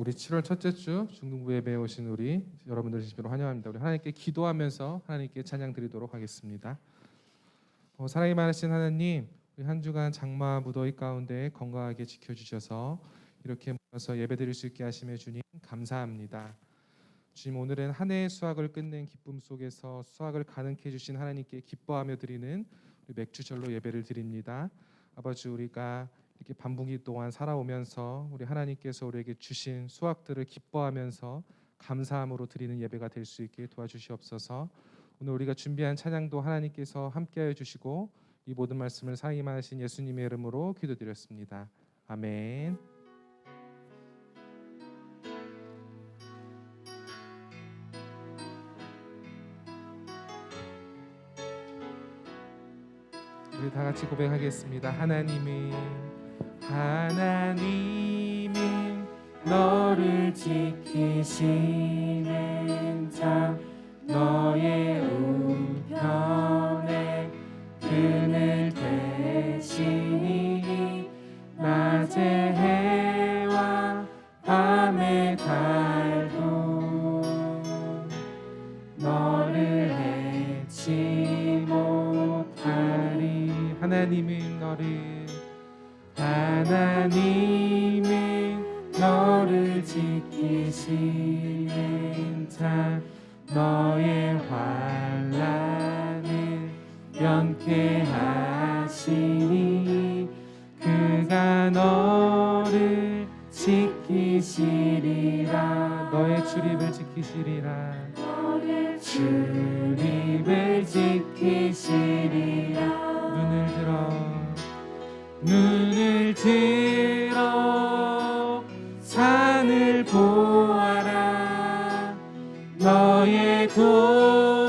우리 7월 첫째 주 중등부 예배에 오신 우리 여러분들 진심으로 환영합니다. 우리 하나님께 기도하면서 하나님께 찬양 드리도록 하겠습니다. 사랑이 많으신 하나님, 우리 한 주간 장마 무더위 가운데 건강하게 지켜주셔서 이렇게 모여서 예배드릴 수 있게 하심에 주님 감사합니다. 주님, 오늘은 한 해의 수확을 끝낸 기쁨 속에서 수확을 가능케 해주신 하나님께 기뻐하며 드리는 우리 맥주절로 예배를 드립니다. 아버지, 우리가 이렇게 반분기 동안 살아오면서 우리 하나님께서 우리에게 주신 수확들을 기뻐하면서 감사함으로 드리는 예배가 될 수 있게 도와주시옵소서. 오늘 우리가 준비한 찬양도 하나님께서 함께하여 주시고 이 모든 말씀을 사랑이 많으신 예수님의 이름으로 기도드렸습니다. 아멘. 우리 다 같이 고백하겠습니다. 하나님은 너를 지키시는 자, 너의 우편에 그늘 되시니 낮의 해와 밤의 달도 너를 해치 못하리. 하나님은 너를 지키시는 자, 너의 환난을 면케하시니 그가 너를 지키시리라. 너의 출입을 지키시리라. 너의 출입을 지키시리라. 눈을 들어 산을 보아라. 너의 도움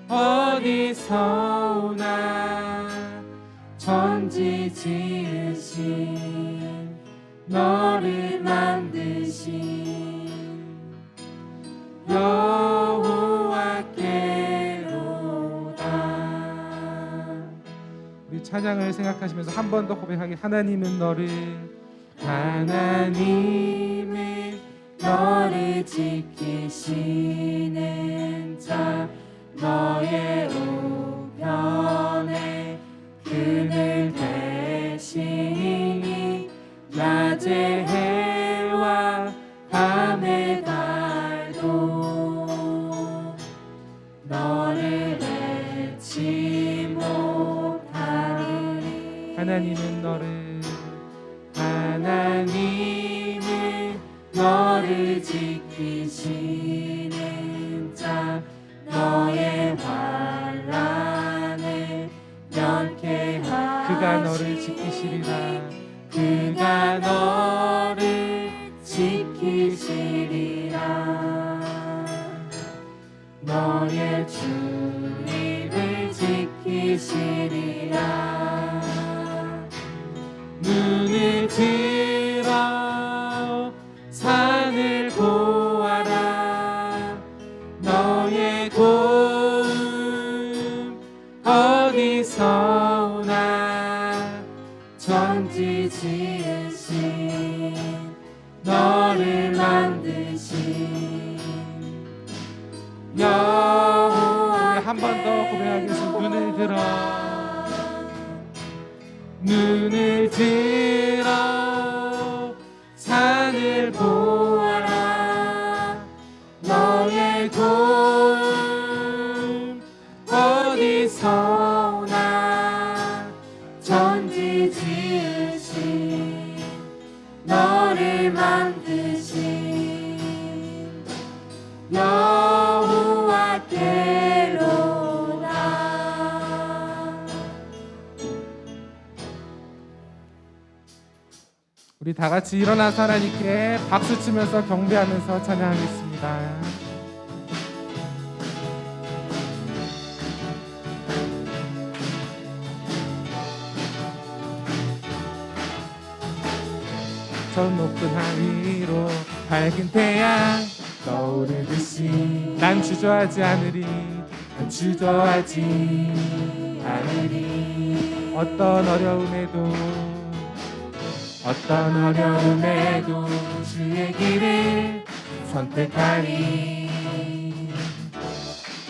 어디서 오나. 천지 지으신 너를 만드신 여호와께로다. 우리 찬양을 생각하시면서 한 번 더 고백하게. 하나님은 너를 지키시는 자, 너의 우편에 그늘 되시니 낮의 해와 밤의 달도 너를 해치 못하리. 하나님은 너를 지키시는 자, 너의 환난을 면케하시니 그가 너를 지키시리라. 그가 너를 지키시리라. 너의 출입을 지키시리라. 눈을 들어 산을 보아라. 너의 도움 어디서 오나. 천지 지으신 너를 만드신 여호와. 한 번 더 고백하겠습니다. 눈을 들어 산을 보아라. 너의 도움 어디서 오나. 천지 지으신 너를 만드신 여호와께로다. 우리 다 같이 일어나서 하나님께 박수 치면서 경배하면서 찬양하겠습니다. 저 높은 하위로 밝은 태양 떠오르듯이 난 주저하지 않으리. 어떤 어려움에도 주의 길을 선택하리.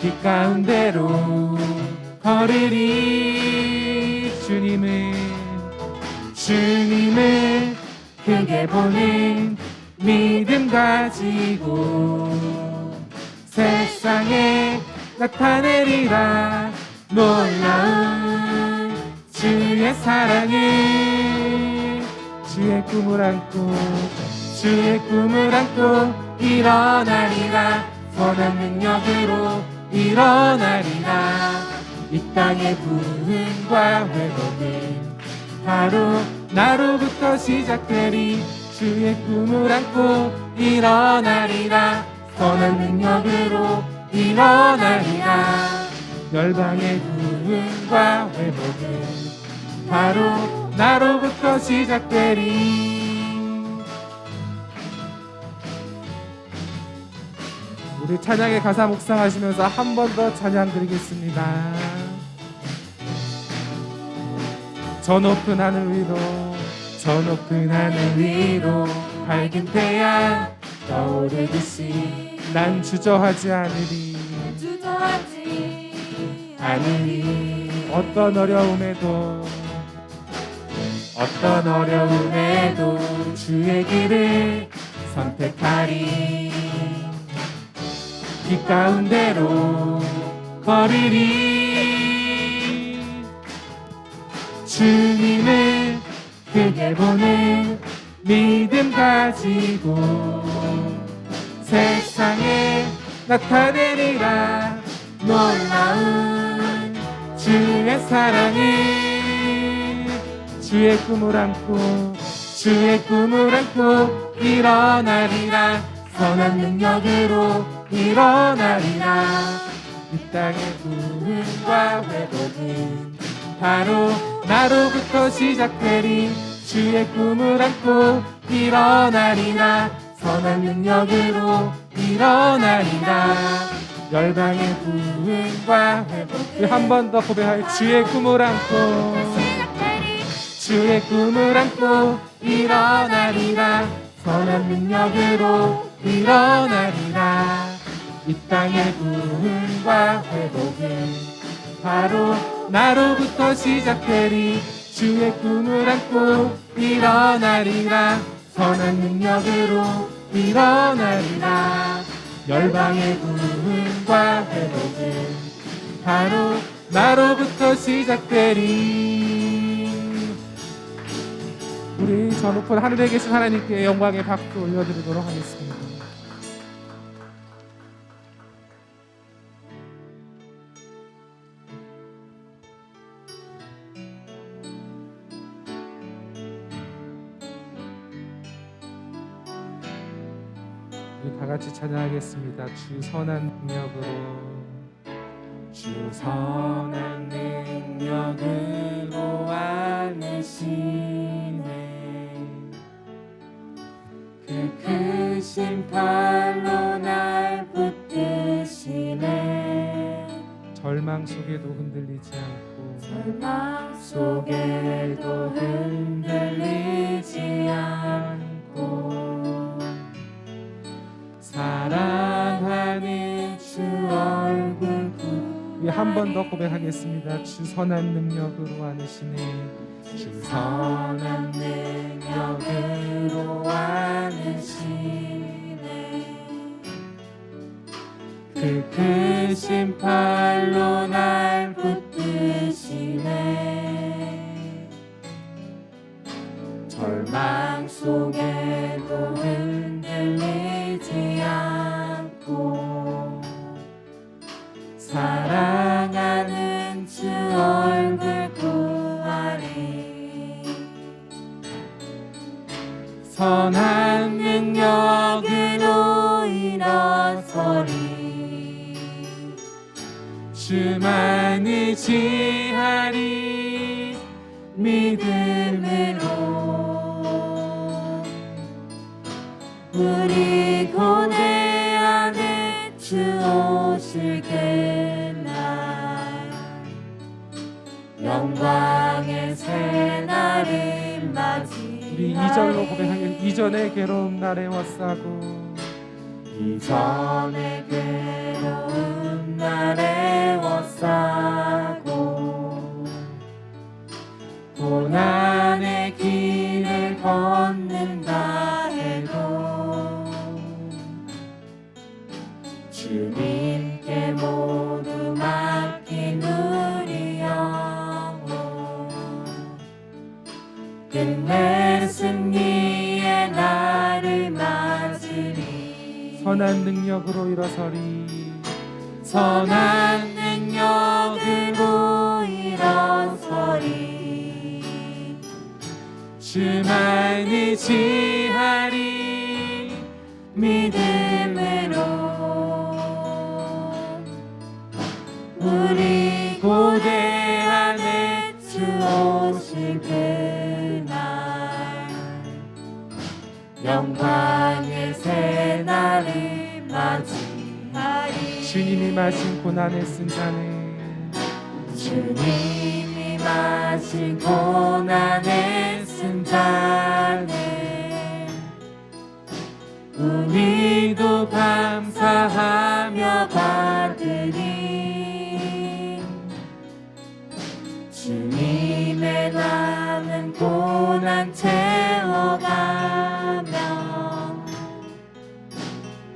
빛 가운데로 걸으리. 주님을 크게 보는 믿음 가지고 세상에 나타내리라. 놀라운 주의 사랑을. 주의 꿈을 안고 일어나리라. 선한 능력으로 일어나리라. 이 땅의 부흥과 회복은 바로 나로부터 시작되리. 주의 꿈을 안고 일어나리라. 선한 능력으로 일어나리라. 열방의 부흥과 회복은 바로 나로부터 시작되리. 우리 찬양의 가사 묵상하시면서 한 번 더 찬양 드리겠습니다. 저 높은 하늘 위로 밝은 태양 떠오르듯이 난 주저하지 않으리. 어떤 어려움에도 주의 길을 선택하리. 빛 가운데로 걸으리. 주님을 크게 보는 믿음 가지고 세상에 나타내리라. 놀라운 주의 사랑을. 주의 꿈을 안고 일어나리라. 선한 능력으로 일어나리라. 이 땅의 부흥과 회복은 바로 나로부터 시작되리. 주의 꿈을 안고 일어나리라. 선한 능력으로 일어나리라. 열방의 부흥과 회복. 한 번 더 고백하여 주의 꿈을 안고 일어나리라. 선한 능력으로 일어나리라. 이 땅의 부흥과 회복은 바로 나로부터 시작되리. 주의 꿈을 안고 일어나리라. 선한 능력으로 일어나리라. 열방의 부흥과 회복은 바로 나로부터 시작되리. 우리 저 높은 하늘에 계신 하나님께 영광의 박수 올려드리도록 하겠습니다. 우리 다 같이 찬양하겠습니다. 주 선한 능력으로 안으시네. 그 크신 팔로 날 붙드시네. 절망 속에도 흔들리지 않고 사랑하는 주 얼굴 우리 한 번 더 고백하겠습니다. 주 선한 능력으로 안으시네. 주 선한 능력으로 안으시네. 그 크신 팔로 날 붙드시네. 절망 속에도 흔들리지 않고 사랑하는 주 얼굴 구하리. 선한 능력으로 일어서리. 주만 의지하리. 믿음으로 우리 고뇌하는 주 오실 그날 영광의 새날을 맞이. 우리 2절 2절로 고백하겠습니다. 이전의 괴로움 나를 워싸고 이전의 괴로움 나를 워싸고 고난의 길을 걷는다 해도 주님께 모두 맡긴 우리 영혼 끝내 승리의 날을 맞으리 선한 능력으로 일어서리 선한 능력으로 일어서리 주만 의지하리 믿음으로 우리 고대함에 주 오실 그날 영광의 새날을 맞이하리 주님이 마신 고난을 쓴 잔을 주님이 마신 고난의 쓴 잔을 우리도 감사하며 받으리 주님의 남은 고난 채워가며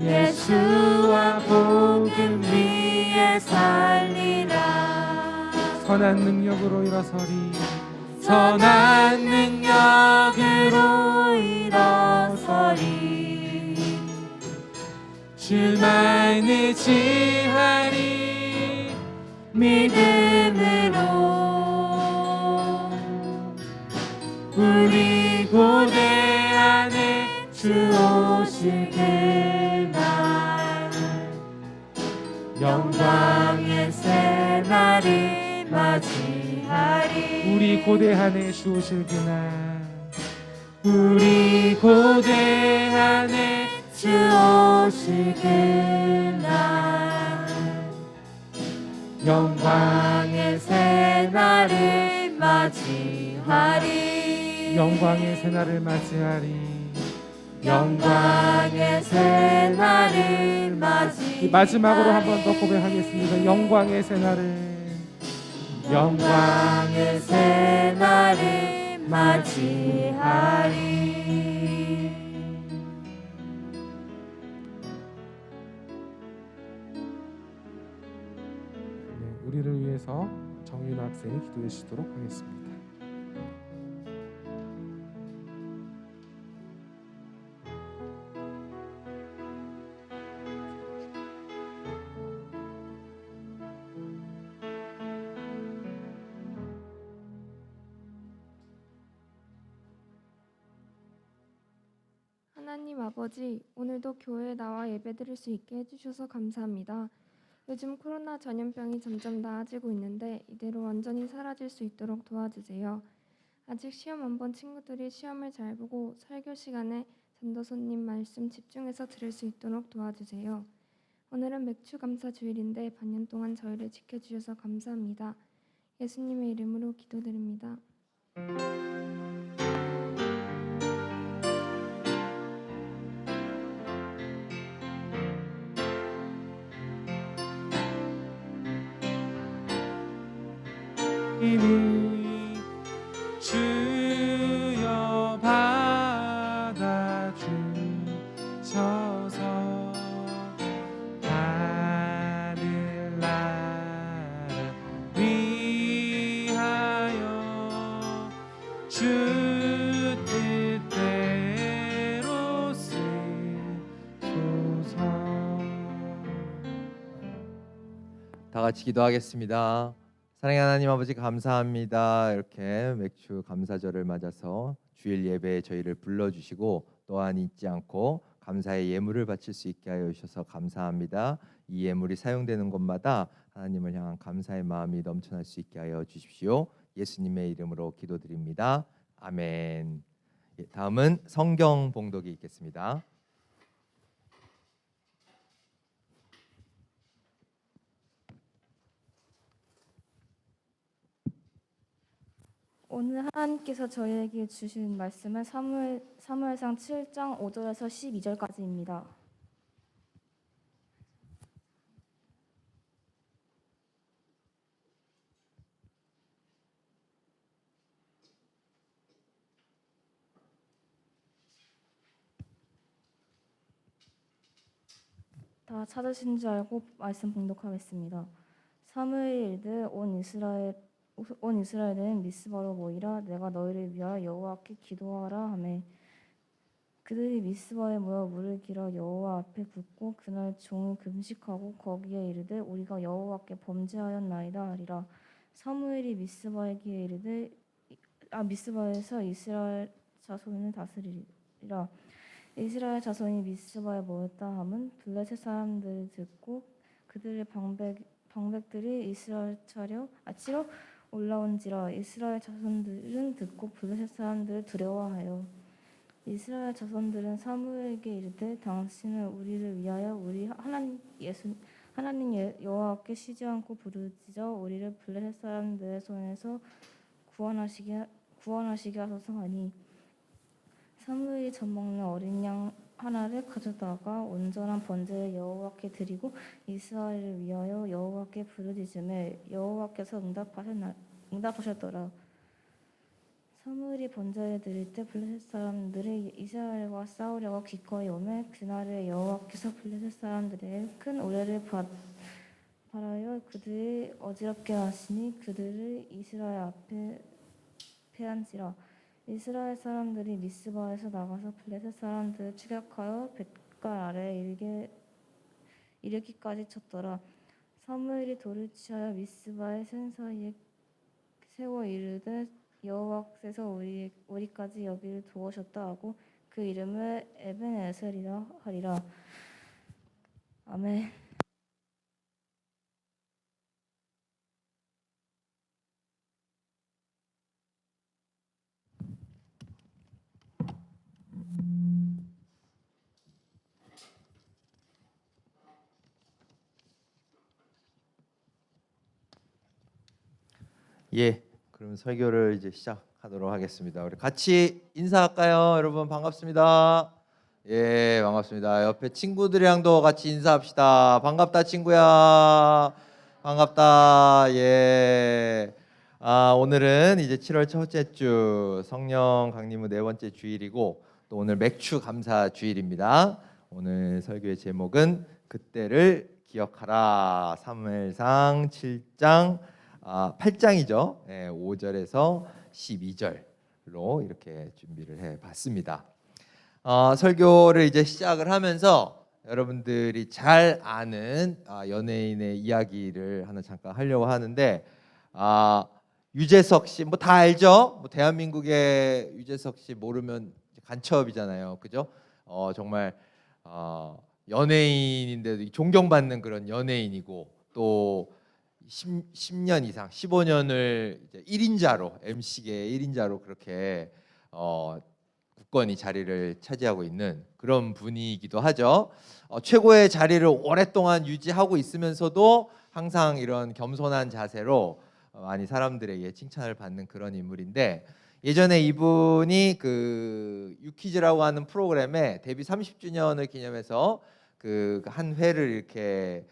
예수와 복음 위에 살리라 선한 능력으로 일어서리 선한 능력으로 일어서리 주만 의지하리 믿음으로 우리 고대 안에 주 오실 그날 영광의 새날을 맞이하리 우리 고대한에 주 오실 그날 우리 고대 안에 주 오실 그날 영광의 새날을 맞이하리 영광의 새날을 맞이하리 영광의 새날을 맞이하리 마지막으로 한 번 더 고백하겠습니다. 영광의 새날을 영광의 새날을 맞이하리 네, 우리를 위해서 정윤 학생이 기도해 주시도록 하겠습니다. 하나님 아버지, 오늘도 교회에 나와 예배드릴 수 있게 해주셔서 감사합니다. 요즘 코로나 전염병이 점점 나아지고 있는데 이대로 완전히 사라질 수 있도록 도와주세요. 아직 시험 안 본 친구들이 시험을 잘 보고 설교 시간에 전도사님 말씀 집중해서 들을 수 있도록 도와주세요. 오늘은 맥주 감사 주일인데 반년 동안 저희를 지켜주셔서 감사합니다. 예수님의 이름으로 기도드립니다. 주여 받아주셔서 하늘나라 위하여 주 뜻대로 쓰소서. 다 같이 기도하겠습니다. 사랑의 하나님 아버지 감사합니다. 이렇게 맥주 감사절을 맞아서 주일 예배에 저희를 불러주시고 또한 잊지 않고 감사의 예물을 바칠 수 있게 하여 주셔서 감사합니다. 이 예물이 사용되는 곳마다 하나님을 향한 감사의 마음이 넘쳐날 수 있게 하여 주십시오. 예수님의 이름으로 기도드립니다. 아멘. 다음은 성경 봉독이 있겠습니다. 오늘 하나님께서 저희에게 주신 말씀은 사무엘상 7장 5절에서 12절까지입니다. 다 찾으신 줄 알고 말씀 봉독하겠습니다. 사무엘이 이르되 온 이스라엘은 미스바로 모이라. 내가 너희를 위하여 여호와께 기도하라 하매 그들이 미스바에 모여 물을 길어 여호와 앞에 붓고 그날 종일 금식하고 거기에 이르되 우리가 여호와께 범죄하였나이다 하리라. 사무엘이 미스바에게 이르되 미스바에서 이스라엘 자손을 다스리리라. 이스라엘 자손이 미스바에 모였다 함은 블레셋 사람들을 듣고 그들의 방백들이 이스라엘 치러 올라온지라. 이스라엘 자손들은 듣고 블레셋 사람들을 두려워하여 이스라엘 자손들은 사무엘에게 이르되 당신은 우리를 위하여 우리 하나님 여호와께 쉬지 않고 부르짖어 우리를 블레셋 사람들의 손에서 구원하시게 하소서 하니 사무엘이 젖먹는 어린 양 하나를 가져다가 온전한 번제를 여호와께 드리고 이스라엘을 위하여 여호와께 부르짖음에 여호와께서 응답하셨더라. 사무엘이 번제를 드릴 때 블레셋 사람들이 이스라엘과 싸우려고 기꺼이 오매 그날에 여호와께서 블레셋 사람들에게 큰 우레를 발하여 그들이 어지럽게 하시니 그들을 이스라엘 앞에 패한지라. 이스라엘 사람들이 미스바에서 나가서 블레셋 사람들을 추격하여 뱃갈 아래에 이르기까지 쳤더라. 사무엘이 돌을 취하여 미스바의 산 사이에 세워 이르되 여호와께서 우리까지 여기를 도우셨다 하고 그 이름을 에벤에셀이라 하리라. 아멘. 예, 그럼 설교를 이제 시작하도록 하겠습니다. 우리 같이 인사할까요? 여러분 반갑습니다. 예, 반갑습니다. 옆에 친구들이랑도 같이 인사합시다. 반갑다 친구야. 반갑다. 예. 오늘은 이제 7월 첫째 주 성령 강림의 네 번째 주일이고 또 오늘 맥주 감사 주일입니다. 오늘 설교의 제목은 그때를 기억하라. 사무엘상 7장 8장이죠. 5절에서 12절로 이렇게 준비를 해봤습니다. 설교를 이제 시작을 하면서 여러분들이 잘 아는 연예인의 이야기를 하나 잠깐 하려고 하는데 유재석 씨 뭐 다 알죠? 뭐 대한민국의 유재석 씨 모르면 간첩이잖아요, 그죠? 정말 연예인인데도 존경받는 그런 연예인이고 또 10년 이상 15년을 이제 1인자로 MC계 1인자로 그렇게 굳건히 자리를 차지하고 있는 그런 분이기도 하죠. 최고의 자리를 오랫동안 유지하고 있으면서도 항상 이런 겸손한 자세로 많이 사람들에게 칭찬을 받는 그런 인물인데 예전에 이분이 그 유퀴즈라고 하는 프로그램에 데뷔 30주년을 기념해서 그 한 회를 이렇게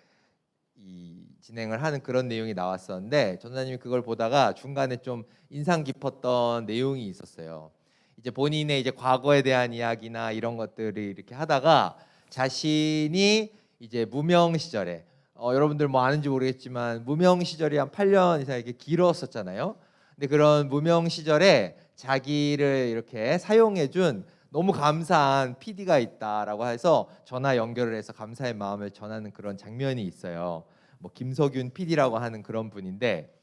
진행을 하는 그런 내용이 나왔었는데 전사님이 그걸 보다가 중간에 좀 인상 깊었던 내용이 있었어요. 이제 본인의 이제 과거에 대한 이야기나 이런 것들을 이렇게 하다가 자신이 이제 무명 시절에 여러분들 뭐 아는지 모르겠지만 무명 시절이 한 8년 이상 이렇게 길었었잖아요. 근데 그런 무명 시절에 자기를 이렇게 사용해준 너무 감사한 PD가 있다라고 해서 전화 연결을 해서 감사의 마음을 전하는 그런 장면이 있어요. 뭐 김석윤 PD라고 하는 그런 분인데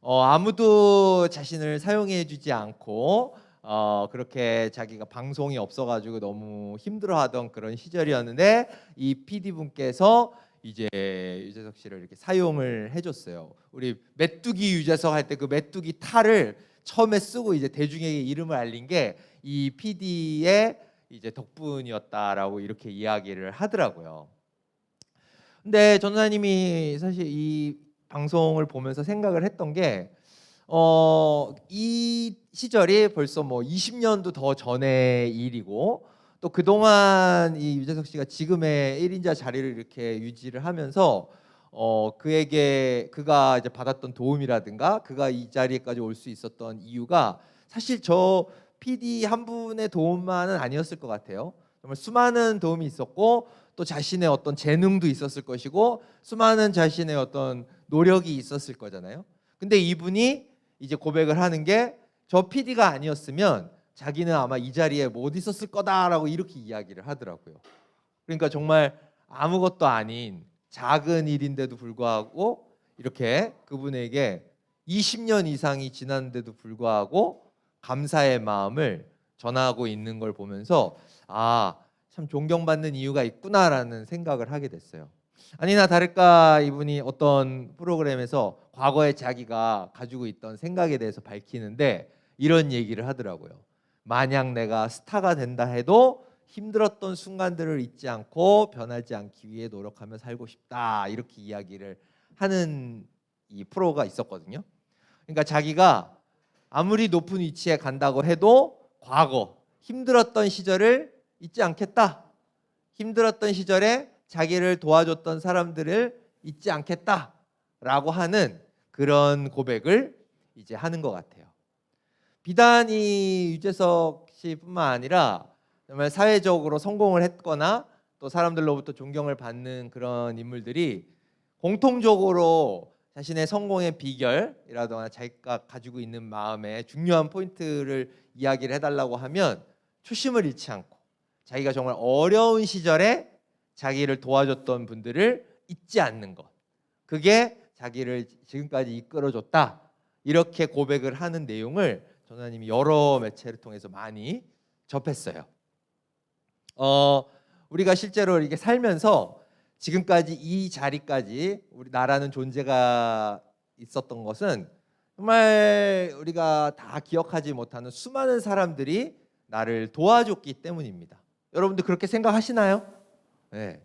아무도 자신을 사용해주지 않고 그렇게 자기가 방송이 없어가지고 너무 힘들어하던 그런 시절이었는데 이 PD 분께서 이제 유재석 씨를 이렇게 사용을 해줬어요. 우리 메뚜기 유재석 할 때 그 메뚜기 탈을 처음에 쓰고 이제 대중에게 이름을 알린 게 이 PD의 이제 덕분이었다라고 이렇게 이야기를 하더라고요. 근데 전도사님이 사실 이 방송을 보면서 생각을 했던 게 이 시절이 벌써 뭐 20년도 더 전의 일이고 또 그동안 이 유재석 씨가 지금의 1인자 자리를 이렇게 유지를 하면서 그가 이제 받았던 도움이라든가 그가 이 자리에까지 올 수 있었던 이유가 사실 저 PD 한 분의 도움만은 아니었을 것 같아요. 정말 수많은 도움이 있었고 또 자신의 어떤 재능도 있었을 것이고 수많은 자신의 어떤 노력이 있었을 거잖아요. 근데 이분이 이제 고백을 하는 게 저 PD가 아니었으면 자기는 아마 이 자리에 못 있었을 거다라고 이렇게 이야기를 하더라고요. 그러니까 정말 아무것도 아닌 작은 일인데도 불구하고 이렇게 그분에게 20년 이상이 지났는데도 불구하고 감사의 마음을 전하고 있는 걸 보면서 참 존경받는 이유가 있구나라는 생각을 하게 됐어요. 아니나 다를까 이분이 어떤 프로그램에서 과거에 자기가 가지고 있던 생각에 대해서 밝히는데 이런 얘기를 하더라고요. 만약 내가 스타가 된다 해도 힘들었던 순간들을 잊지 않고 변하지 않기 위해 노력하며 살고 싶다 이렇게 이야기를 하는 이 프로가 있었거든요. 그러니까 자기가 아무리 높은 위치에 간다고 해도 과거 힘들었던 시절을 잊지 않겠다. 힘들었던 시절에 자기를 도와줬던 사람들을 잊지 않겠다라고 하는 그런 고백을 이제 하는 것 같아요. 비단 이 유재석 씨뿐만 아니라 정말 사회적으로 성공을 했거나 또 사람들로부터 존경을 받는 그런 인물들이 공통적으로 자신의 성공의 비결이라든가 자기가 가지고 있는 마음의 중요한 포인트를 이야기를 해달라고 하면 초심을 잃지 않고 자기가 정말 어려운 시절에 자기를 도와줬던 분들을 잊지 않는 것, 그게 자기를 지금까지 이끌어줬다 이렇게 고백을 하는 내용을 전하님이 여러 매체를 통해서 많이 접했어요. 우리가 실제로 이렇게 살면서 지금까지 이 자리까지 우리 나라는 존재가 있었던 것은 정말 우리가 다 기억하지 못하는 수많은 사람들이 나를 도와줬기 때문입니다. 여러분들 그렇게 생각하시나요? 네.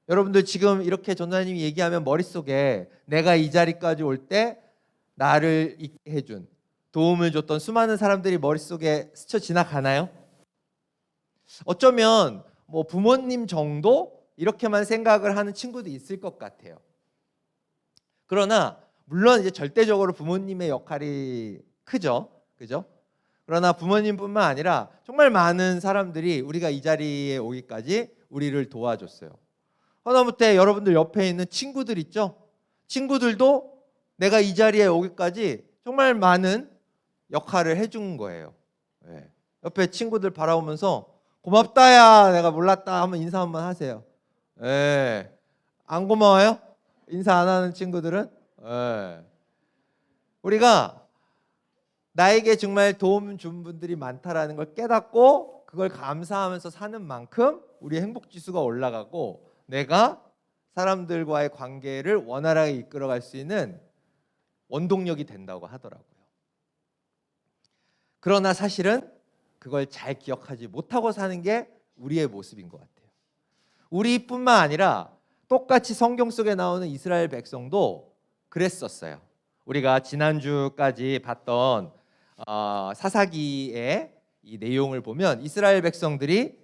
여러분들 지금 이렇게 전도사님이 얘기하면 머릿속에 내가 이 자리까지 올 때 나를 있게 해준 도움을 줬던 수많은 사람들이 머릿속에 스쳐 지나가나요? 어쩌면 뭐 부모님 정도 이렇게만 생각을 하는 친구도 있을 것 같아요. 그러나 물론 이제 절대적으로 부모님의 역할이 크죠. 그죠? 그러나 부모님뿐만 아니라 정말 많은 사람들이 우리가 이 자리에 오기까지 우리를 도와줬어요. 하다못해 여러분들 옆에 있는 친구들 있죠? 친구들도 내가 이 자리에 오기까지 정말 많은 역할을 해준 거예요. 네. 옆에 친구들 바라보면서 고맙다야 내가 몰랐다 한번 인사 한번 하세요. 네. 안 고마워요? 인사 안 하는 친구들은? 네. 우리가 나에게 정말 도움 준 분들이 많다라는 걸 깨닫고 그걸 감사하면서 사는 만큼 우리의 행복 지수가 올라가고 내가 사람들과의 관계를 원활하게 이끌어갈 수 있는 원동력이 된다고 하더라고요. 그러나 사실은 그걸 잘 기억하지 못하고 사는 게 우리의 모습인 것 같아요. 우리뿐만 아니라 똑같이 성경 속에 나오는 이스라엘 백성도 그랬었어요. 우리가 지난주까지 봤던 사사기의 이 내용을 보면 이스라엘 백성들이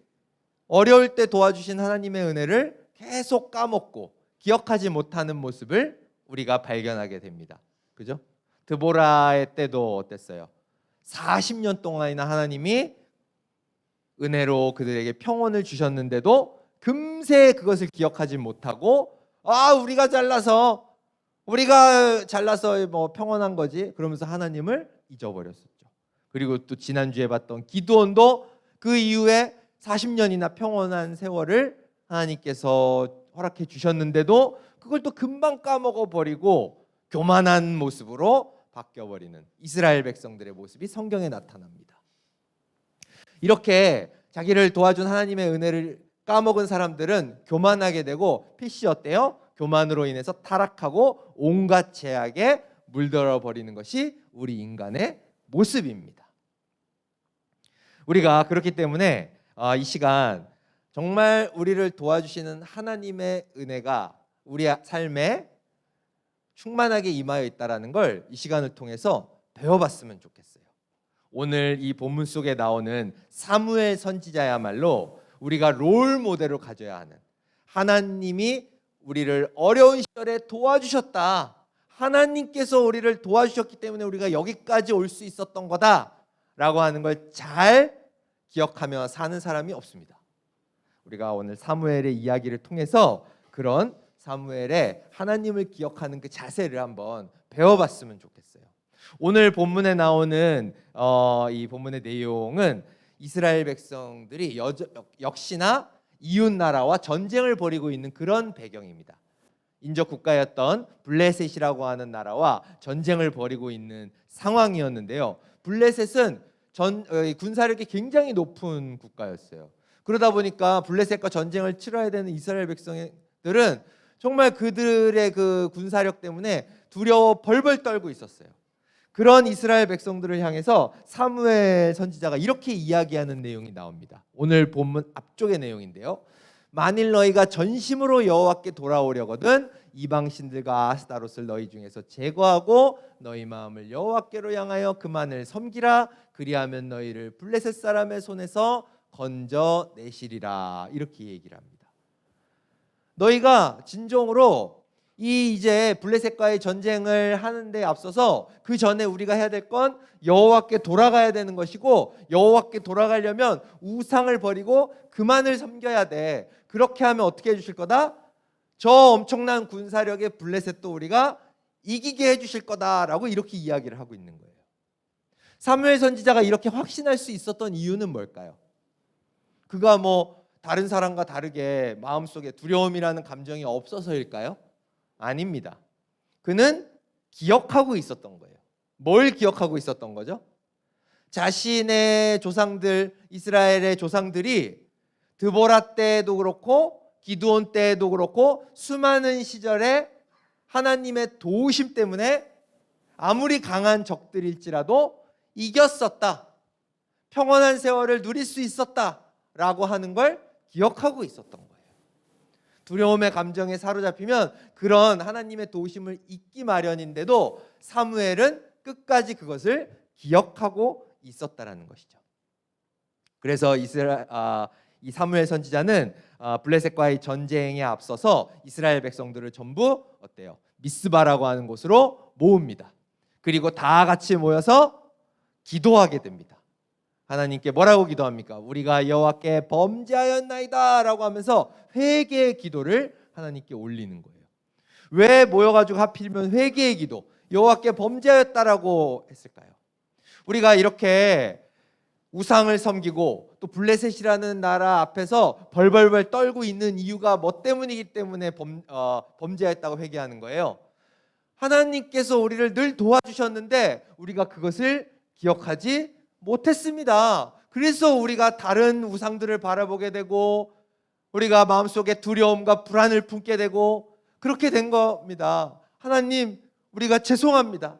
어려울 때 도와주신 하나님의 은혜를 계속 까먹고 기억하지 못하는 모습을 우리가 발견하게 됩니다. 그죠? 드보라의 때도 어땠어요? 40년 동안이나 하나님이 은혜로 그들에게 평온을 주셨는데도 금세 그것을 기억하지 못하고 우리가 잘나서 뭐 평온한 거지 그러면서 하나님을 잊어버렸었죠. 그리고 또 지난주에 봤던 기드온도 그 이후에 40년이나 평온한 세월을 하나님께서 허락해 주셨는데도 그걸 또 금방 까먹어 버리고 교만한 모습으로 바뀌어버리는 이스라엘 백성들의 모습이 성경에 나타납니다. 이렇게 자기를 도와준 하나님의 은혜를 까먹은 사람들은 교만하게 되고 필시 어때요? 교만으로 인해서 타락하고 온갖 죄악에 물들어 버리는 것이 우리 인간의 모습입니다. 우리가 그렇기 때문에 이 시간 정말 우리를 도와주시는 하나님의 은혜가 우리 삶에 충만하게 임하여 있다라는 걸 이 시간을 통해서 배워봤으면 좋겠어요. 오늘 이 본문 속에 나오는 사무엘 선지자야말로 우리가 롤 모델로 가져야 하는, 하나님이 우리를 어려운 시절에 도와주셨다, 하나님께서 우리를 도와주셨기 때문에 우리가 여기까지 올 수 있었던 거다라고 하는 걸 잘 기억하며 사는 사람이 없습니다. 우리가 오늘 사무엘의 이야기를 통해서 그런 사무엘의 하나님을 기억하는 그 자세를 한번 배워봤으면 좋겠어요. 오늘 본문에 나오는 이 본문의 내용은 이스라엘 백성들이 역시나 이웃 나라와 전쟁을 벌이고 있는 그런 배경입니다. 인접 국가였던 블레셋이라고 하는 나라와 전쟁을 벌이고 있는 상황이었는데요. 블레셋은 군사력이 굉장히 높은 국가였어요. 그러다 보니까 블레셋과 전쟁을 치러야 되는 이스라엘 백성들은 정말 그들의 그 군사력 때문에 두려워 벌벌 떨고 있었어요. 그런 이스라엘 백성들을 향해서 사무엘 선지자가 이렇게 이야기하는 내용이 나옵니다. 오늘 본문 앞쪽의 내용인데요. 만일 너희가 전심으로 여호와께 돌아오려거든 이방 신들과 아스타롯을 너희 중에서 제거하고 너희 마음을 여호와께로 향하여 그만을 섬기라. 그리하면 너희를 블레셋 사람의 손에서 건져내시리라. 이렇게 얘기를 합니다. 너희가 진정으로 이제 블레셋과의 전쟁을 하는데 앞서서 그 전에 우리가 해야 될 건 여호와께 돌아가야 되는 것이고, 여호와께 돌아가려면 우상을 버리고 그만을 섬겨야 돼. 그렇게 하면 어떻게 해주실 거다? 저 엄청난 군사력의 블레셋도 우리가 이기게 해주실 거다라고 이렇게 이야기를 하고 있는 거예요. 사무엘 선지자가 이렇게 확신할 수 있었던 이유는 뭘까요? 그가 뭐 다른 사람과 다르게 마음속에 두려움이라는 감정이 없어서일까요? 아닙니다. 그는 기억하고 있었던 거예요. 뭘 기억하고 있었던 거죠? 자신의 조상들, 이스라엘의 조상들이 드보라 때도 그렇고 기드온 때도 그렇고 수많은 시절에 하나님의 도우심 때문에 아무리 강한 적들일지라도 이겼었다, 평온한 세월을 누릴 수 있었다라고 하는 걸 기억하고 있었던 거예요. 두려움의 감정에 사로잡히면 그런 하나님의 도우심을 잊기 마련인데도 사무엘은 끝까지 그것을 기억하고 있었다라는 것이죠. 그래서 이 사무엘 선지자는 블레셋과의 전쟁에 앞서서 이스라엘 백성들을 전부 어때요? 미스바라고 하는 곳으로 모읍니다. 그리고 다 같이 모여서 기도하게 됩니다. 하나님께 뭐라고 기도합니까? 우리가 여호와께 범죄하였나이다 라고 하면서 회개의 기도를 하나님께 올리는 거예요. 왜 모여가지고 하필이면 회개의 기도, 여호와께 범죄하였다라고 했을까요? 우리가 이렇게 우상을 섬기고 또 블레셋이라는 나라 앞에서 벌벌벌 떨고 있는 이유가 뭐 때문이기 때문에 범죄했다고 회개하는 거예요. 하나님께서 우리를 늘 도와주셨는데 우리가 그것을 기억하지 못했습니다. 그래서 우리가 다른 우상들을 바라보게 되고 우리가 마음속에 두려움과 불안을 품게 되고 그렇게 된 겁니다. 하나님, 우리가 죄송합니다.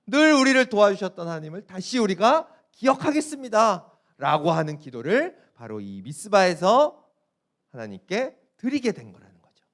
늘 우리를 도와주셨던 하나님을 다시 우리가 기억하겠습니다 라고 하는 기도를 바로 이 미스바에서 하나님께 드리게 된 거라는 거죠.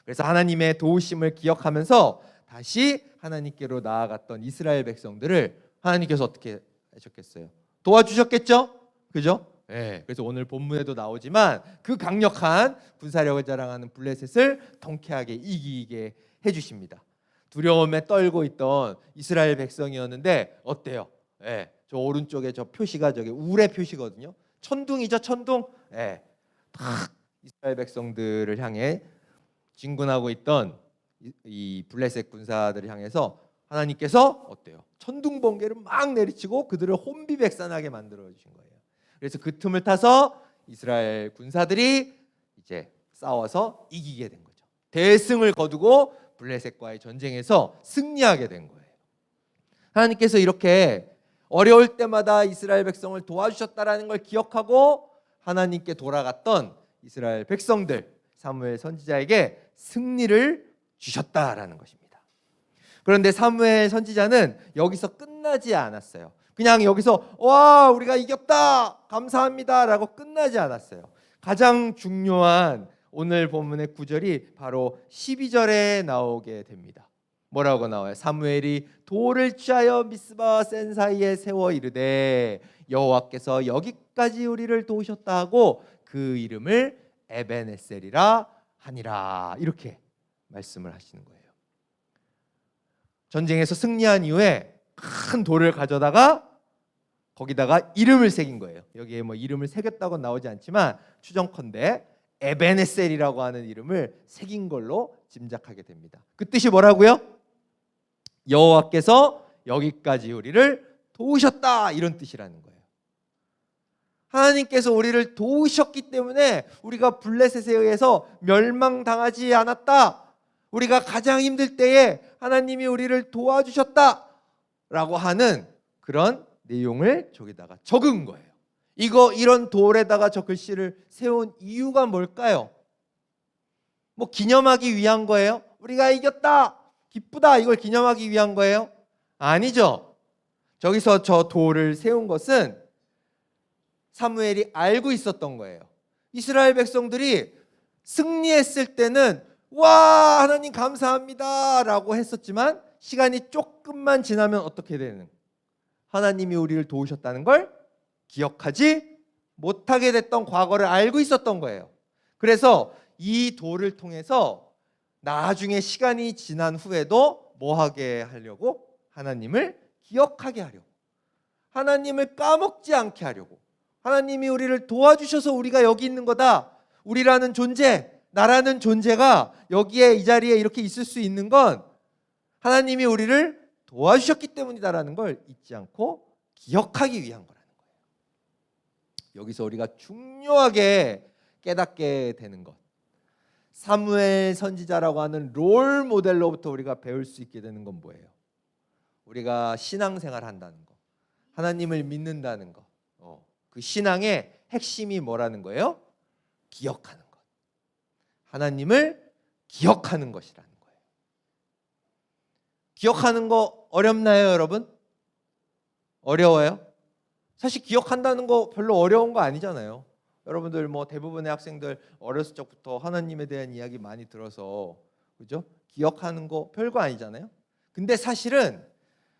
그래서 하나님의 도우심을 기억하면서 다시 하나님께로 나아갔던 이스라엘 백성들을 하나님께서 어떻게 하셨겠어요? 도와주셨겠죠? 그죠? 네. 그래서 오늘 본문에도 나오지만 그 강력한 군사력을 자랑하는 블레셋을 통쾌하게 이기게 해주십니다. 두려움에 떨고 있던 이스라엘 백성이었는데 어때요? 네. 저 오른쪽에 저 표시가 저게 울의 표시거든요. 천둥이죠, 천둥. 네. 탁 이스라엘 백성들을 향해 진군하고 있던 이 블레셋 군사들을 향해서 하나님께서 어때요? 천둥 번개를 막 내리치고 그들을 혼비백산하게 만들어 주신 거예요. 그래서 그 틈을 타서 이스라엘 군사들이 이제 싸워서 이기게 된 거죠. 대승을 거두고 블레셋과의 전쟁에서 승리하게 된 거예요. 하나님께서 이렇게 어려울 때마다 이스라엘 백성을 도와주셨다라는 걸 기억하고 하나님께 돌아갔던 이스라엘 백성들, 사무엘 선지자에게 승리를 주셨다라는 것입니다. 그런데 사무엘 선지자는 여기서 끝나지 않았어요. 그냥 여기서 와 우리가 이겼다 감사합니다 라고 끝나지 않았어요. 가장 중요한 오늘 본문의 구절이 바로 12절에 나오게 됩니다. 뭐라고 나와요? 사무엘이 돌을 취하여 미스바와 센 사이에 세워 이르되 여호와께서 여기까지 우리를 도우셨다 하고 그 이름을 에벤에셀이라 하니라. 이렇게 말씀을 하시는 거예요. 전쟁에서 승리한 이후에 큰 돌을 가져다가 거기다가 이름을 새긴 거예요. 여기에 뭐 이름을 새겼다고 나오지 않지만 추정컨대 에벤에셀이라고 하는 이름을 새긴 걸로 짐작하게 됩니다. 그 뜻이 뭐라고요? 여호와께서 여기까지 우리를 도우셨다, 이런 뜻이라는 거예요. 하나님께서 우리를 도우셨기 때문에 우리가 블레셋에 의해서 멸망당하지 않았다. 우리가 가장 힘들 때에 하나님이 우리를 도와주셨다라고 하는 그런 내용을 저기다가 적은 거예요. 이런 돌에다가 저 글씨를 세운 이유가 뭘까요? 뭐 기념하기 위한 거예요? 우리가 이겼다, 기쁘다, 이걸 기념하기 위한 거예요? 아니죠. 저기서 저 돌을 세운 것은 사무엘이 알고 있었던 거예요. 이스라엘 백성들이 승리했을 때는 와, 하나님 감사합니다 라고 했었지만 시간이 조금만 지나면 어떻게 되는? 하나님이 우리를 도우셨다는 걸 기억하지 못하게 됐던 과거를 알고 있었던 거예요. 그래서 이 돌을 통해서 나중에 시간이 지난 후에도 뭐 하게 하려고? 하나님을 기억하게 하려고, 하나님을 까먹지 않게 하려고, 하나님이 우리를 도와주셔서 우리가 여기 있는 거다. 우리라는 존재, 나라는 존재가 여기에 이 자리에 이렇게 있을 수 있는 건 하나님이 우리를 도와주셨기 때문이다라는 걸 잊지 않고 기억하기 위한 거라는 거예요. 여기서 우리가 중요하게 깨닫게 되는 것, 사무엘 선지자라고 하는 롤 모델로부터 우리가 배울 수 있게 되는 건 뭐예요? 우리가 신앙생활 한다는 거, 하나님을 믿는다는 거, 그 신앙의 핵심이 뭐라는 거예요? 기억하는 것, 하나님을 기억하는 것이라는 거예요. 기억하는 거 어렵나요, 여러분? 어려워요? 사실 기억한다는 거 별로 어려운 거 아니잖아요. 여러분들 뭐 대부분의 학생들 어렸을 적부터 하나님에 대한 이야기 많이 들어서, 그죠? 기억하는 거 별거 아니잖아요. 근데 사실은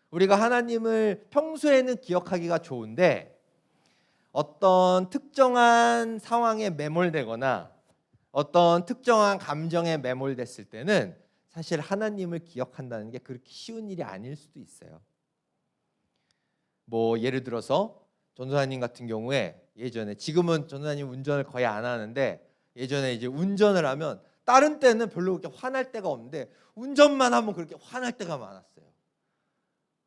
우리가 하나님을 평소에는 기억하기가 좋은데 어떤 특정한 상황에 매몰되거나 어떤 특정한 감정에 매몰됐을 때는 사실 하나님을 기억한다는 게 그렇게 쉬운 일이 아닐 수도 있어요. 뭐 예를 들어서 전도사님 같은 경우에 예전에, 지금은 전도사님 운전을 거의 안 하는데 예전에 이제 운전을 하면 다른 때는 별로 그렇게 화날 때가 없는데 운전만 하면 그렇게 화날 때가 많았어요.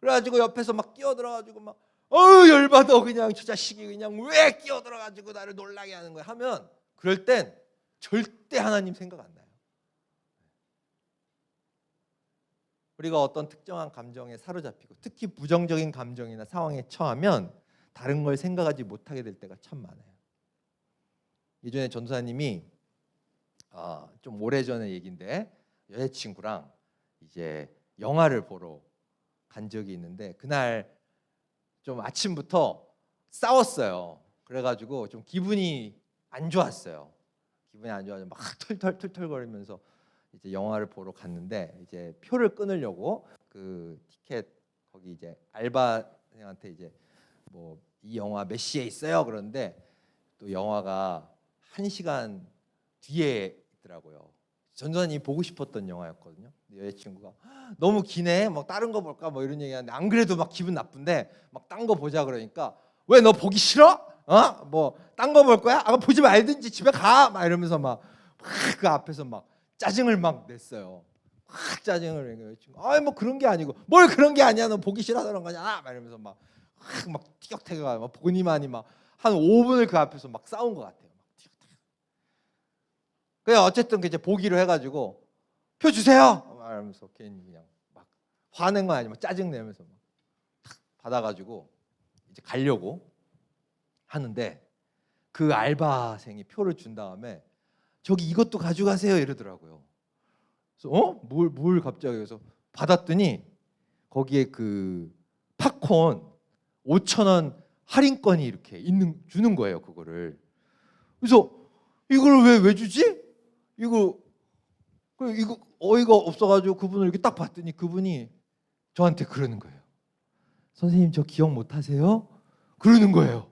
그래가지고 옆에서 막 끼어들어가지고 막 열받아, 그냥 저 자식이 그냥 왜 끼어들어가지고 나를 놀라게 하는 거야 하면, 그럴 땐 절대 하나님 생각 안 나요. 우리가 어떤 특정한 감정에 사로잡히고 특히 부정적인 감정이나 상황에 처하면 다른 걸 생각하지 못하게 될 때가 참 많아요. 예전에 전도사님이 좀 오래전의 얘기인데 여자친구랑 이제 영화를 보러 간 적이 있는데 그날 좀 아침부터 싸웠어요. 그래가지고 좀 기분이 안 좋았어요. 기분이 안 좋아서 막 털털털털거리면서 이제 영화를 보러 갔는데 이제 표를 끊으려고 그 티켓 거기 이제 알바생한테 이제 뭐 이 영화 몇 시에 있어요? 그런데 또 영화가 1시간 뒤에 있더라고요. 전도사님이 보고 싶었던 영화였거든요. 여자친구가 너무 기네, 뭐 다른 거 볼까 뭐 이런 얘기하는데 안 그래도 막 기분 나쁜데 막 딴 거 보자 그러니까 왜 너 보기 싫어? 뭐 딴 거 볼 거야? 보지 말든지 집에 가! 막 이러면서 막 그 앞에서 막 짜증을 막 냈어요. 확 짜증을 내는 여자친구. 뭐 그런 게 아니고 뭘 그런 게 아니야, 너 보기 싫어서 그런 거잖아. 막 이러면서 막 티격태격 막 보니만이 막 한 5분을 그 앞에서 막 싸운 것 같아요. 그냥 어쨌든 이제 보기로 해가지고 표 주세요. 말하면서 괜히 그냥 막 화낸 건 아니지만 짜증 내면서 막 탁 받아가지고 이제 가려고 하는데 그 알바생이 표를 준 다음에 저기 이것도 가져가세요 이러더라고요. 그래서 뭘 갑자기, 그래서 받았더니 거기에 그 팝콘 5,000원 할인권이 이렇게 주는 거예요, 그거를. 그래서 이걸 왜 주지? 이거 그리고 이거 어이가 없어가지고 그분을 이렇게 딱 봤더니 그분이 저한테 그러는 거예요. 선생님 저 기억 못 하세요? 그러는 거예요.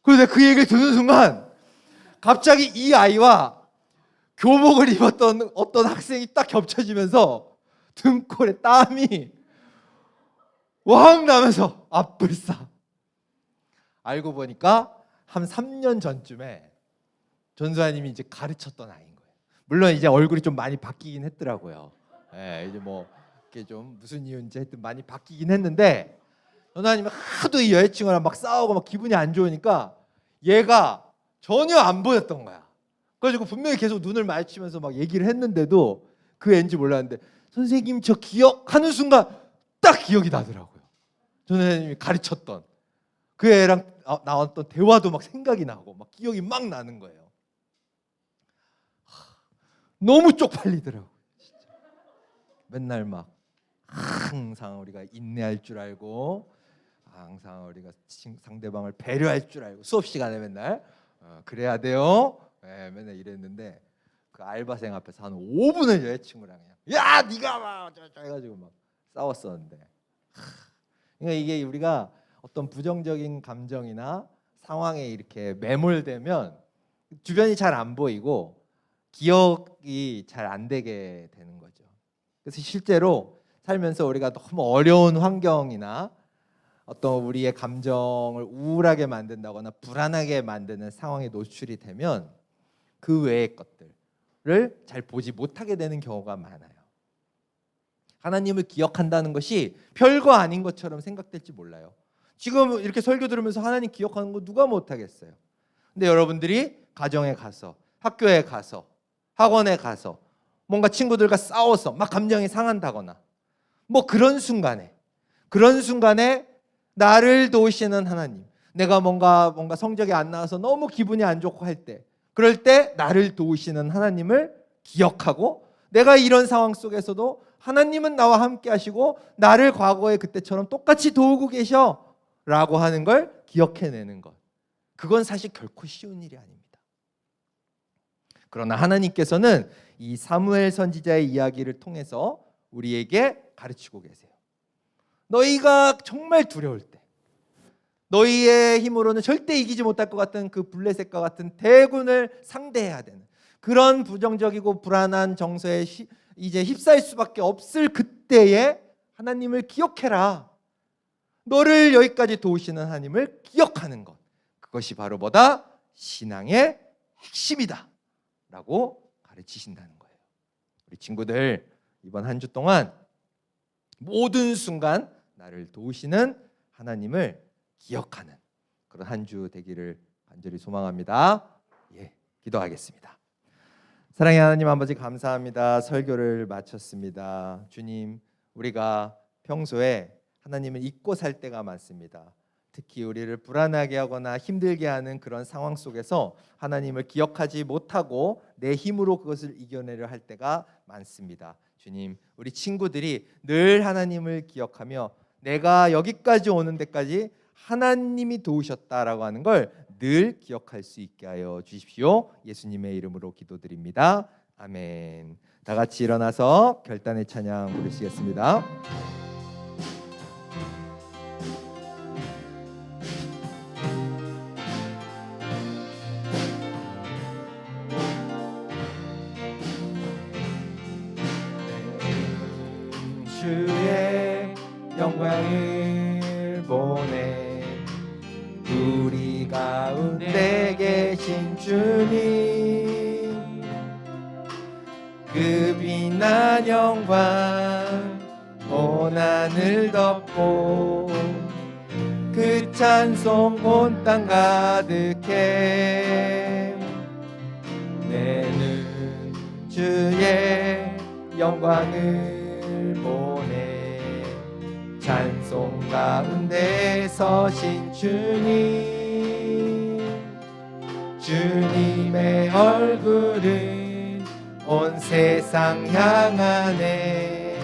그래서 내가 그 얘기를 듣는 순간 갑자기 이 아이와 교복을 입었던 어떤 학생이 딱 겹쳐지면서 등골에 땀이 왕 나면서 앞불싸. 알고 보니까 한 3년 전쯤에 전도사님이 이제 가르쳤던 아이인 거예요. 물론 이제 얼굴이 좀 많이 바뀌긴 했더라고요. 예, 이제 뭐 이게 좀 무슨 이유인지 하여튼 많이 바뀌긴 했는데 전도사님이 하도 이 여자친구랑 막 싸우고 막 기분이 안 좋으니까 얘가 전혀 안 보였던 거야. 그래가지고 분명히 계속 눈을 마주치면서 막 얘기를 했는데도 그 애인지 몰랐는데 선생님 저 기억하는 순간 딱 기억이 나더라고요. 전도사님이 가르쳤던 그 애랑 나왔던 대화도 막 생각이 나고 막 기억이 막 나는 거예요. 너무 쪽팔리더라고요. 진짜. 맨날 막 항상 우리가 인내할 줄 알고 항상 우리가 상대방을 배려할 줄 알고 수업 시간에 맨날 그래야 돼요. 네, 맨날 이랬는데 그 알바생 앞에서 한 5분을 여자친구랑 그냥 야 네가 막 어쩌고 해가지고 막 싸웠었는데 그러니까 이게 우리가 어떤 부정적인 감정이나 상황에 이렇게 매몰되면 주변이 잘 안 보이고 기억이 잘 안 되게 되는 거죠. 그래서 실제로 살면서 우리가 너무 어려운 환경이나 어떤 우리의 감정을 우울하게 만든다거나 불안하게 만드는 상황에 노출이 되면 그 외의 것들을 잘 보지 못하게 되는 경우가 많아요. 하나님을 기억한다는 것이 별거 아닌 것처럼 생각될지 몰라요. 지금 이렇게 설교 들으면서 하나님 기억하는 거 누가 못하겠어요. 근데 여러분들이 가정에 가서 학교에 가서 학원에 가서 뭔가 친구들과 싸워서 막 감정이 상한다거나 뭐 그런 순간에 나를 도우시는 하나님, 내가 뭔가 성적이 안 나와서 너무 기분이 안 좋고 할 때 그럴 때 나를 도우시는 하나님을 기억하고 내가 이런 상황 속에서도 하나님은 나와 함께 하시고 나를 과거에 그때처럼 똑같이 도우고 계셔 라고 하는 걸 기억해내는 것, 그건 사실 결코 쉬운 일이 아닙니다. 그러나 하나님께서는 이 사무엘 선지자의 이야기를 통해서 우리에게 가르치고 계세요. 너희가 정말 두려울 때, 너희의 힘으로는 절대 이기지 못할 것 같은 그 블레셋과 같은 대군을 상대해야 되는 그런 부정적이고 불안한 정서에 이제 휩싸일 수밖에 없을 그때에 하나님을 기억해라. 너를 여기까지 도우시는 하나님을 기억하는 것, 그것이 바로 뭐다? 신앙의 핵심이다 라고 가르치신다는 거예요. 우리 친구들 이번 한 주 동안 모든 순간 나를 도우시는 하나님을 기억하는 그런 한 주 되기를 간절히 소망합니다. 예, 기도하겠습니다. 사랑의 하나님 아버지 감사합니다. 설교를 마쳤습니다. 주님, 우리가 평소에 하나님을 잊고 살 때가 많습니다. 특히 우리를 불안하게 하거나 힘들게 하는 그런 상황 속에서 하나님을 기억하지 못하고 내 힘으로 그것을 이겨내려 할 때가 많습니다. 주님, 우리 친구들이 늘 하나님을 기억하며 내가 여기까지 오는 데까지 하나님이 도우셨다라고 하는 걸 늘 기억할 수 있게 하여 주십시오. 예수님의 이름으로 기도드립니다. 아멘. 다 같이 일어나서 결단의 찬양 부르시겠습니다. 주의 영광을 보내 우리 가운데 계신 주님, 그 빛난 영광 온 하늘 덮고 그 찬송 온 땅 가득해. 내는 주의 영광을 보내 찬송 가운데 서신 주님, 주님의 얼굴은 온 세상 향하네.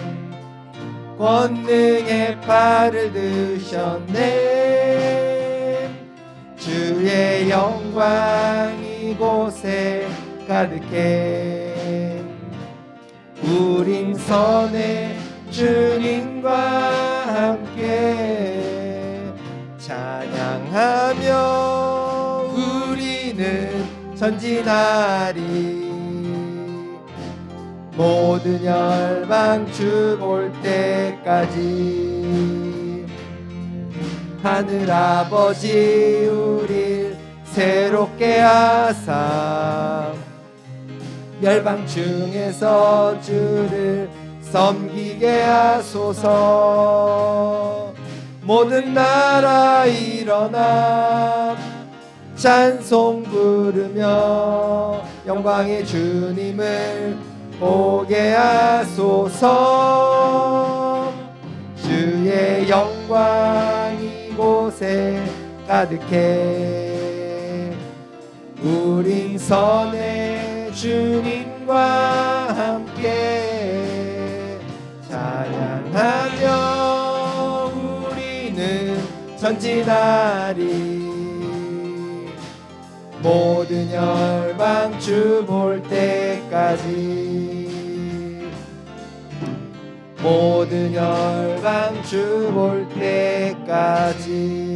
권능의 팔을 드셨네. 주의 영광 이곳에 가득해. 우린 선의 주님과 함께 찬양하며 우리는 전진하리. 모든 열방 주 볼 때까지 하늘 아버지 우릴 새롭게 하사 열방 중에서 주를 섬기게 하소서. 모든 나라 일어나 찬송 부르며 영광의 주님을 보게 하소서. 주의 영광 이곳에 가득해. 우린 선의 주님과 함께 찬양하며 우리는 전진하리. 모든 열방 주 볼 때까지 모든 열방 주 볼 때까지.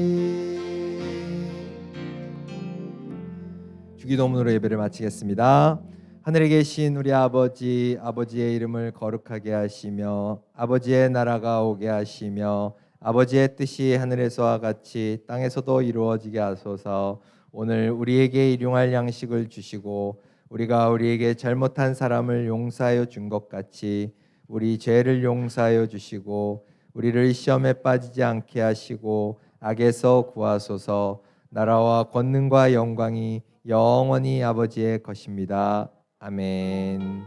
주기도문으로 예배를 마치겠습니다. 하늘에 계신 우리 아버지, 아버지의 이름을 거룩하게 하시며 아버지의 나라가 오게 하시며 아버지의 뜻이 하늘에서와 같이 땅에서도 이루어지게 하소서. 오늘 우리에게 일용할 양식을 주시고 우리가 우리에게 잘못한 사람을 용서하여 준 것 같이 우리 죄를 용서하여 주시고 우리를 시험에 빠지지 않게 하시고 악에서 구하소서. 나라와 권능과 영광이 영원히 아버지의 것입니다. 아멘.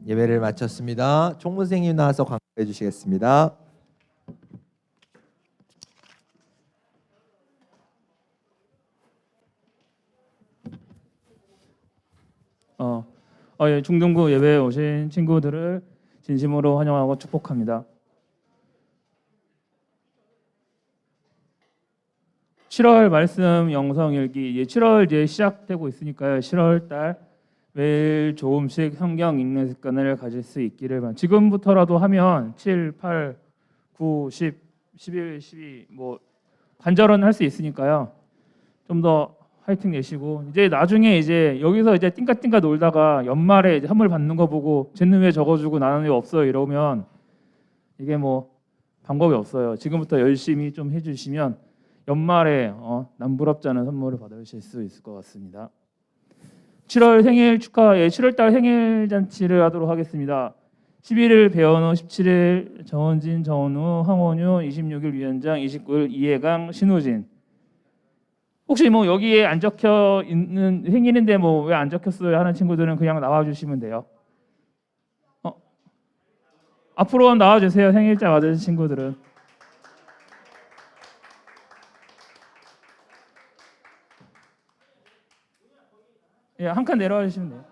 예배를 마쳤습니다. 총무생님 나와서 강구해 주시겠습니다. 예, 중등부 예배에 오신 친구들을 진심으로 환영하고 축복합니다. 7월 말씀 영성 읽기, 7월 이제 시작되고 있으니까요. 7월 달 매일 조금씩 성경 읽는 습관을 가질 수 있기를 바랍니다. 지금부터라도 하면 7, 8, 9, 10, 11, 12 뭐 관절은 할 수 있으니까요. 좀 더 화이팅 내시고 이제 나중에 이제 여기서 이제 띵까띵까 놀다가 연말에 이제 선물 받는 거 보고 쟤는 왜 적어주고 나는 왜 없어요 이러면 이게 뭐 방법이 없어요. 지금부터 열심히 좀 해주시면 연말에 남부럽지 않은 선물을 받으실 수 있을 것 같습니다. 7월 생일 축하, 7월달 생일 잔치를 하도록 하겠습니다. 11일 배현우, 17일 정원진, 정원우, 황원유, 26일 위원장, 29일 이해강, 신우진. 혹시 뭐 여기에 안 적혀 있는 생일인데 뭐 왜 안 적혔어요 하는 친구들은 그냥 나와 주시면 돼요. 앞으로 나와 주세요. 생일자 받으신 친구들은. 예, 한 칸 내려와 주시면 돼요.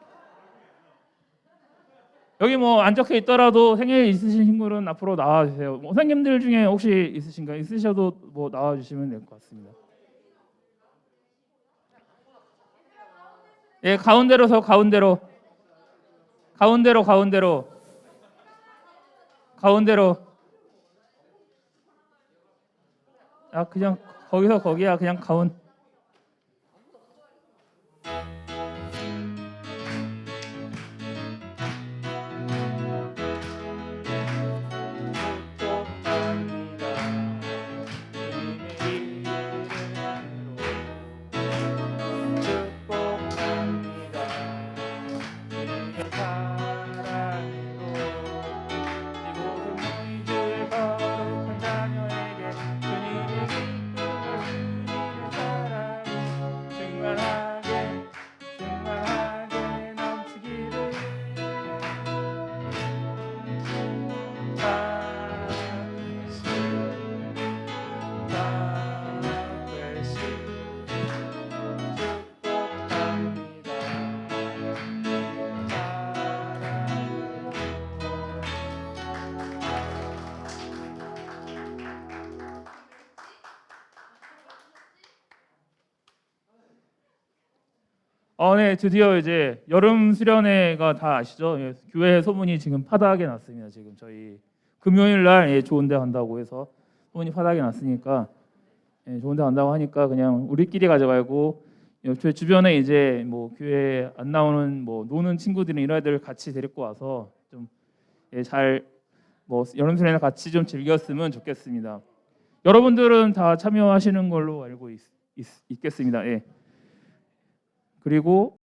여기 뭐 안 적혀 있더라도 생일 있으신 친구는 앞으로 나와 주세요. 뭐 선생님들 중에 혹시 있으신가요? 있으셔도 뭐 나와 주시면 될 것 같습니다. 예, 가운데로서 가운데로. 아, 그냥 거기서 거기야. 그냥 가운. 네, 드디어 이제 여름 수련회가 다 아시죠? 예, 교회 소문이 지금 파다하게 났습니다. 지금 저희 금요일 날 예, 좋은데 간다고 해서 소문이 파다하게 났으니까 예, 좋은데 간다고 하니까 그냥 우리끼리 가지 말고 저희 주변에 이제 뭐 교회 안 나오는 뭐 노는 친구들이 이런 애들 같이 데리고 와서 좀 잘 뭐 여름 수련회 같이 좀 즐겼으면 좋겠습니다. 여러분들은 다 참여하시는 걸로 알고 있겠습니다. 예. 그리고